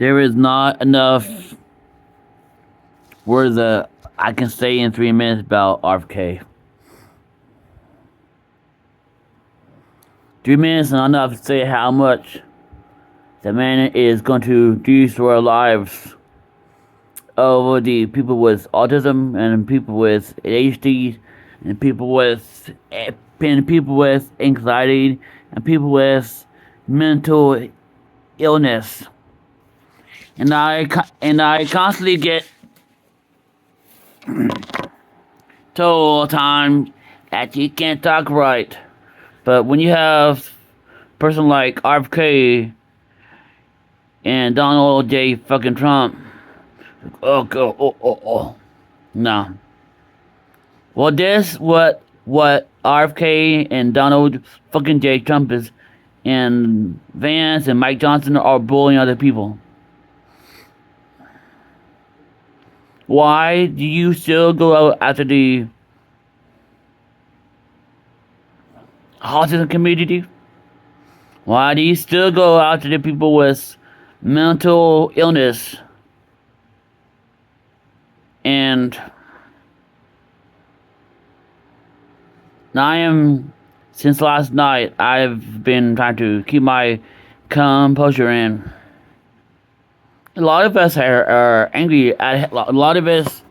There is not enough words that I can say in 3 minutes about RFK. 3 minutes is not enough to say how much the man is going to destroy lives of the people with autism and people with ADHD and people with anxiety and people with mental illness. And I constantly get told all the time that you can't talk right. But when you have a person like RFK and Donald J. fucking Trump, no. Well, this what RFK and Donald fucking J. Trump is, and Vance and Mike Johnson are bullying other people. Why do you still go out after the autism community? Why do you still go after the people with mental illness? And since last night, I've been trying to keep my composure in. A lot of us are angry at a lot of us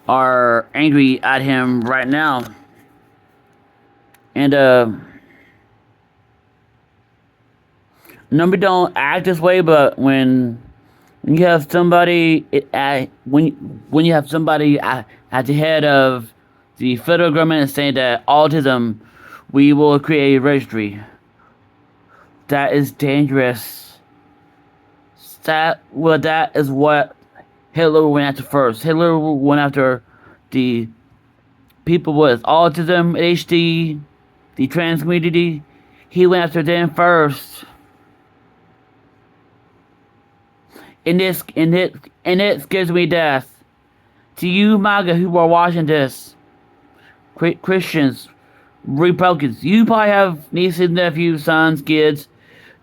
are angry at him right now. And number don't act this way, but when you have somebody when you have somebody at the head of the federal government saying that autism, we will create a registry. That is dangerous. That is what Hitler went after first. Hitler went after the people with autism, ADHD, the trans community. He went after them first. And it scares me to death. To you, MAGA, who are watching this, Christians, Republicans, you probably have nieces, nephews, sons, kids,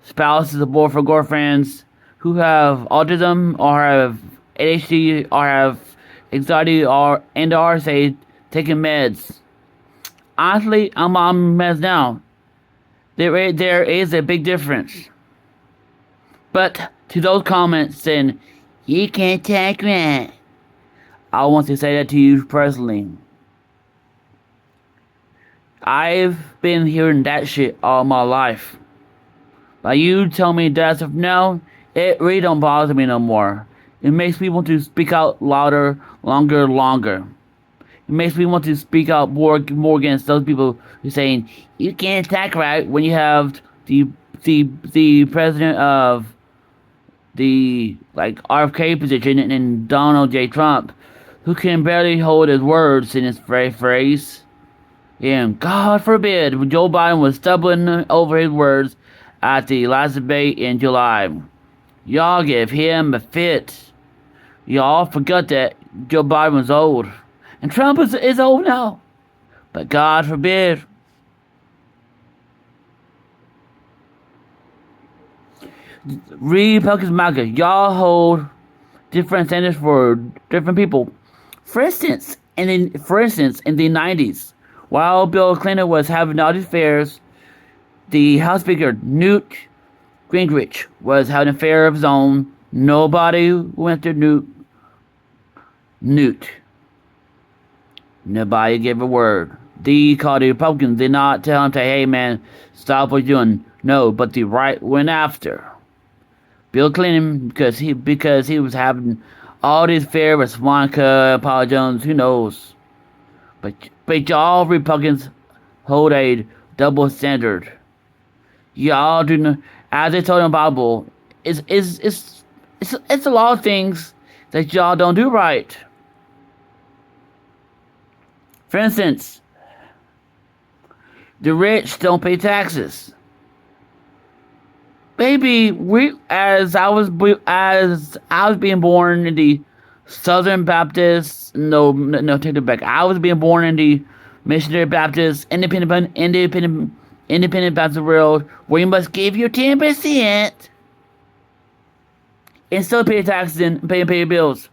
spouses, boyfriends, girlfriends who have autism or have ADHD or have anxiety or say taking meds. Honestly, I'm on meds now. There is a big difference. But to those comments saying you can't take that, I want to say that to you personally. I've been hearing that shit all my life. But you tell me that stuff now, it really don't bother me no more. It makes me want to speak out louder, longer. It makes me want to speak out more against those people who are saying you can't attack right when you have the president of the RFK position and Donald J. Trump, who can barely hold his words in his phrase. And God forbid, Joe Biden was stumbling over his words at the last debate in July. Y'all give him a fit. Y'all forgot that Joe Biden was old. And Trump is old now. But God forbid. Republicans, MAGA, y'all hold different standards for different people. For instance, in the 90s, while Bill Clinton was having all these affairs, the House Speaker Newt Gingrich was having an affair of his own. Nobody went to Newt. Nobody gave a word. They called the Republicans, did not tell him, hey man, stop what you're doing. No, but the right went after Bill Clinton because he was having all these affairs with Monica, Paul Jones, who knows. But y'all Republicans hold a double standard. Y'all do not, as they told in the Bible, it's a lot of things that y'all don't do right. For instance, the rich don't pay taxes. Baby, as I was being born in the Southern Baptist, take it back. I was being born in the Missionary Baptist, Independent Baptist world, where you must give your 10%. and still pay taxes and pay your bills.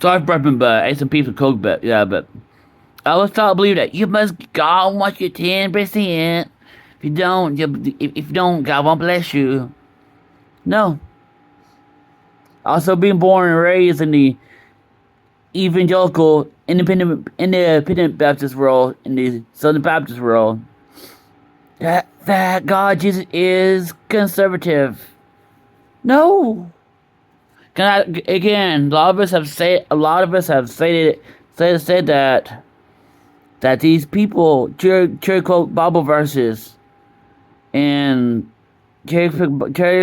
Sorry for burping, but I ate some pizza Coke, but yeah, but I was taught to believe that you must God wants you 10%. If you don't, if you don't, God won't bless you. No. Also, being born and raised in the evangelical, independent Baptist world, in the Southern Baptist world, that God Jesus is conservative. No. Again, a lot of us have said that these people cherry quote Bible verses and cherry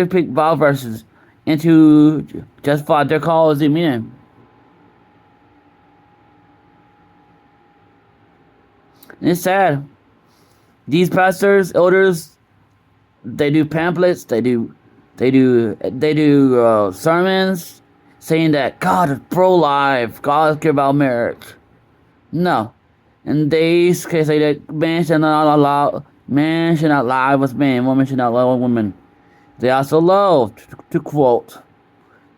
pick Bible verses into justify their cause and meaning. And it's sad. These pastors, elders, they do pamphlets, they do sermons saying that God is pro-life, God cares about marriage. No. And they say that man should not lie with man, woman should not lie with woman. They also love to quote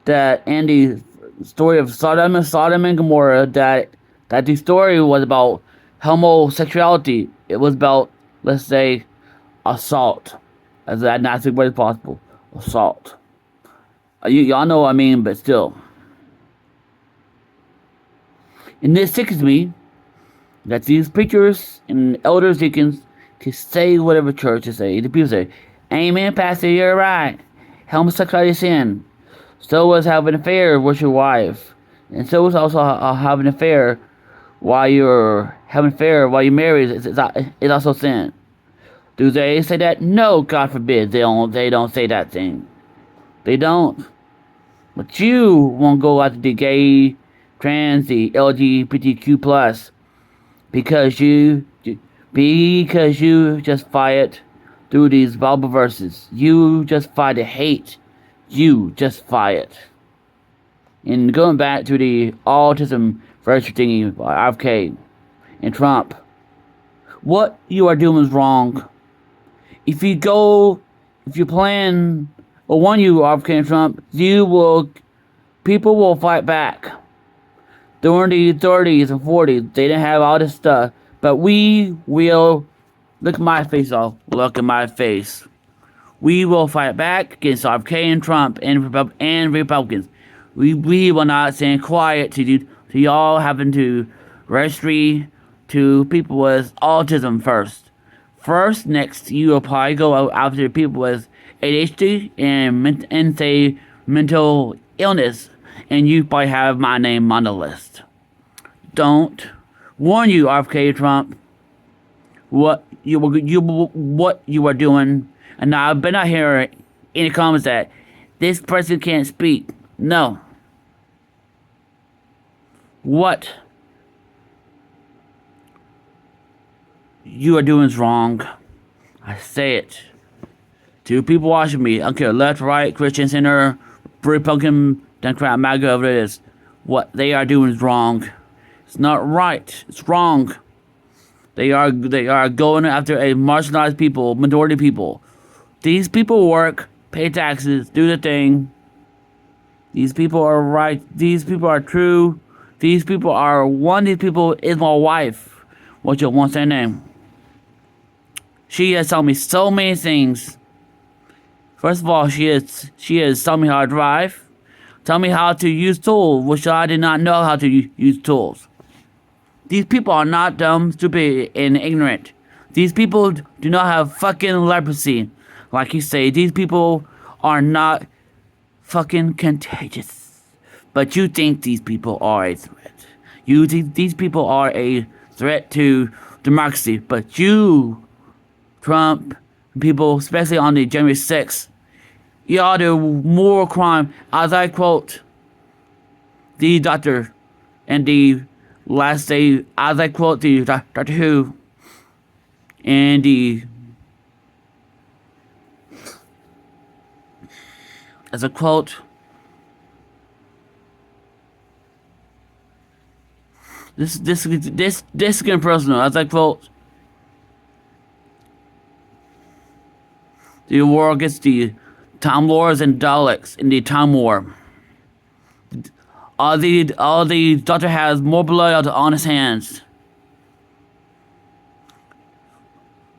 that in the story of Sodom and Gomorrah, that the story was about homosexuality. It was about, let's say, assault, as that nasty word as possible. Assault. Y'all know what I mean, but still. And this sickens me that these preachers and elders, deacons, can say whatever church they say. The people say, "Amen, Pastor, you're right. Homosexuality is sin. So was having an affair with your wife. And so was also having an affair while you're married. It's also sin." Do they say that? No, God forbid. They don't say that thing. They don't. But you won't go after the gay, trans, the LGBTQ plus because you justify it through these Bible verses. You justify the hate. You justify it. And going back to the autism virtue thingy by RFK and Trump, what you are doing is wrong. If you plan, or one you RFK and Trump, people will fight back. During the 30s and 40s, they didn't have all this stuff, but we will, look at my face, look at my face. We will fight back against RFK and Trump and Republicans. We will not stand quiet to y'all having to registry to people with autism first. Next, you will probably go after people with ADHD and say mental illness, and you probably have my name on the list. Don't warn you, RFK Trump, what you are doing. And now I've been out here in the comments that this person can't speak. No. What you are doing is wrong. I say it. To people watching me, I don't care left, right, Christian, center, Republican, Democrat, MAGA, whatever it is. What they are doing is wrong. It's not right. It's wrong. They are going after a marginalized people, minority people. These people work, pay taxes, do the thing. These people are right. These people are true. These people are one. These people is my wife. What's her name? She has told me so many things. First of all, she has told me how to drive. Tell me how to use tools, which I did not know how to use tools. These people are not dumb, stupid, and ignorant. These people do not have fucking leprosy. Like you say, these people are not fucking contagious. But you think these people are a threat. You think these people are a threat to democracy. But you, Trump, people, especially on the January 6th, y'all do more crime, as I quote the doctor and the last day, as I quote the Doctor Who and the, as a quote, this is getting personal, as I quote, The war against the Time Lords and Daleks in the Time War. All the Doctor has more blood on his hands.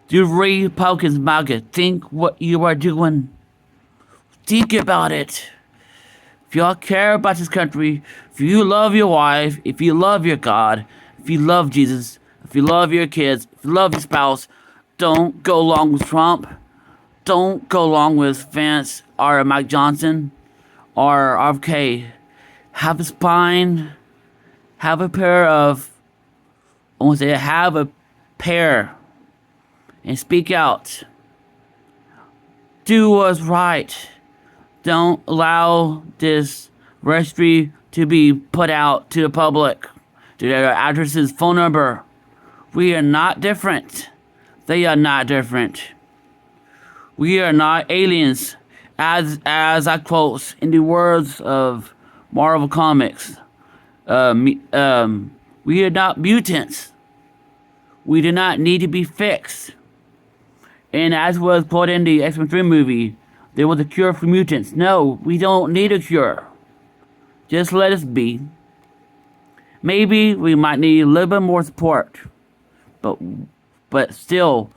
You Republicans, MAGA, think what you are doing. Think about it. If y'all care about this country, if you love your wife, if you love your God, if you love Jesus, if you love your kids, if you love your spouse, don't go along with Trump. Don't go along with Vance or Mike Johnson or RFK. Have a spine. Have a pair of, I want to say, have a pair and speak out. Do what's right. Don't allow this registry to be put out to the public, to their addresses, phone number. We are not different. They are not different. We are not aliens, as I quote in the words of Marvel Comics. We are not mutants. We do not need to be fixed. And as was quoted in the X-Men 3 movie, there was a cure for mutants. No, we don't need a cure. Just let us be. Maybe we might need a little bit more support. But still,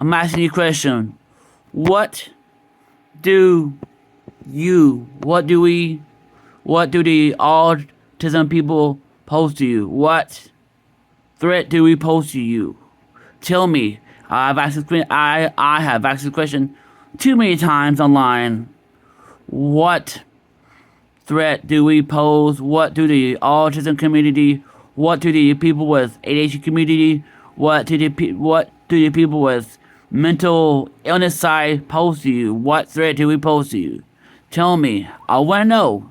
I'm asking you a question. What do the autism people pose to you? What threat do we pose to you? Tell me. I have asked this question too many times online. What threat do we pose? What do the autism community? What do the people with ADHD community? What do the people with mental illness side pose to you? What threat do we pose to you? Tell me. I want to know.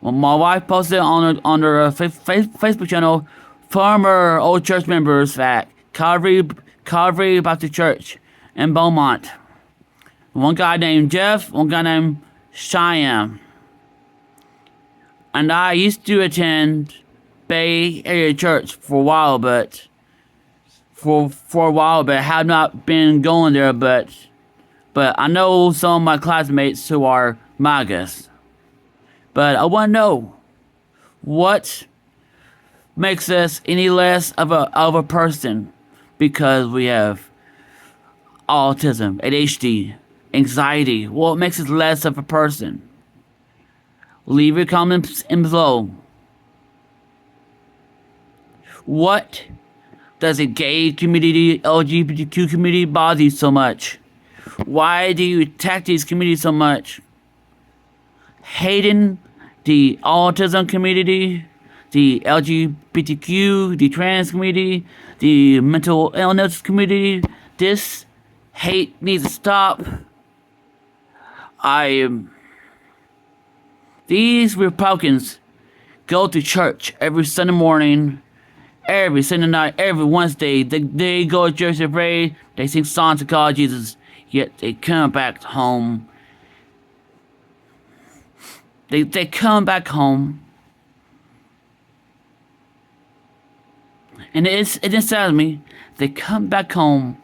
Well, my wife posted on her Facebook channel, former old church members at Calvary Baptist Church in Beaumont. One guy named Jeff, one guy named Cheyenne. And I used to attend Bay Area Church for a while, but have not been going there, but I know some of my classmates who are MAGAs. But I want to know, what makes us any less of a person because we have autism, ADHD, anxiety? What makes us less of a person? Leave your comments in below. What does the gay community, LGBTQ community bother you so much? Why do you attack these communities so much? Hating the autism community, the LGBTQ, the trans community, the mental illness community. This hate needs to stop. These Republicans go to church every Sunday morning, every Sunday night, every Wednesday. They go to church, they pray, they sing songs to God, Jesus, yet they come back home. They come back home. And it just saddens me. They come back home.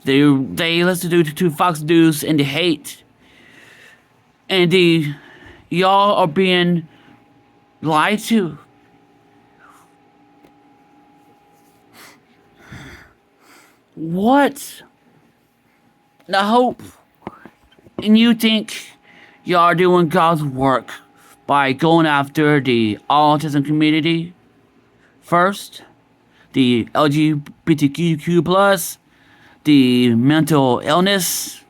They listen to Fox News and they hate. And y'all are being lied to. What? I hope. And you think y'all are doing God's work by going after the autism community first, the LGBTQ+, the mental illness,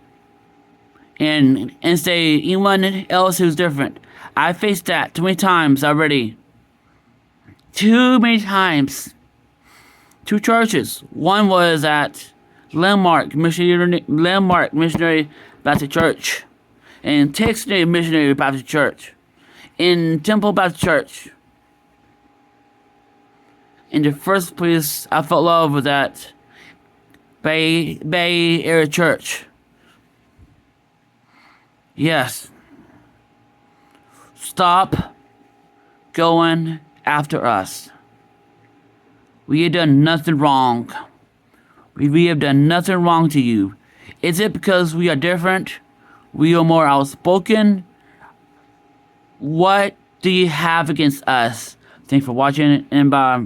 and say anyone else who's different. I faced that too many times already. Too many times. 2 churches. One was at Landmark Missionary Baptist Church, and Texas Missionary Baptist Church, in Temple Baptist Church. In the first place I felt love was at Bay Area Church. Yes. Stop going after us. We have done nothing wrong. We have done nothing wrong to you. Is it because we are different? We are more outspoken? What do you have against us? Thanks for watching, and bye.